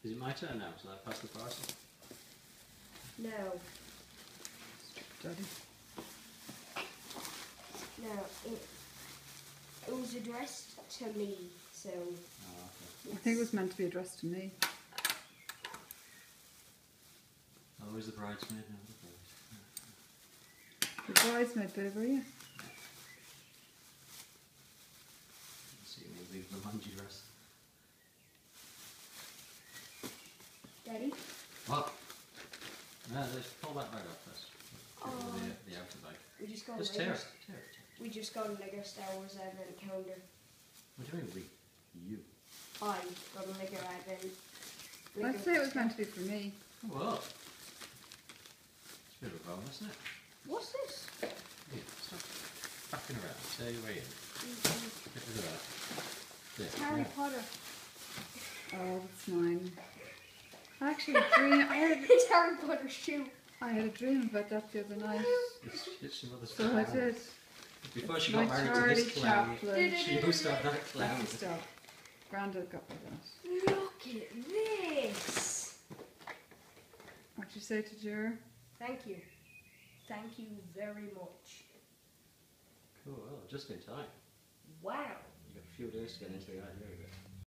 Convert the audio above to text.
Is it my turn now? Shall I pass the parcel? No. Daddy. No. It was addressed to me, so. Oh, okay. I think it was meant to be addressed to me. Oh, is the bridesmaid now? The bridesmaid bit over here. Let's see, we'll leave the mangy dress. Daddy? What? No, let's pull that bag off first. Oh. The outer bag. We just got Just Lego. tear it. Tear it. We just got a Lego Star Wars Advent calendar. What do you mean we? You? I got a Lego Advent. I'd say it was meant to be for me. Oh, well. It's a bit of a bonus, isn't it? What's this? Yeah, stop backing around. Stay your way in. Get rid of that. There. Harry Now. Potter. Oh, that's mine. I actually dream. It's Harry Potter's shoe. I had a dream about that the other night. It's your mother's So I clown. did. Before she My got married to Charlie this clown, Chaplin. she used to have that clown. Stop. Grandad got me that. Look at this. What'd you say to Jer? Thank you. Thank you very much. Cool, well, just in time. Wow. You've got a few days to get into the idea of it.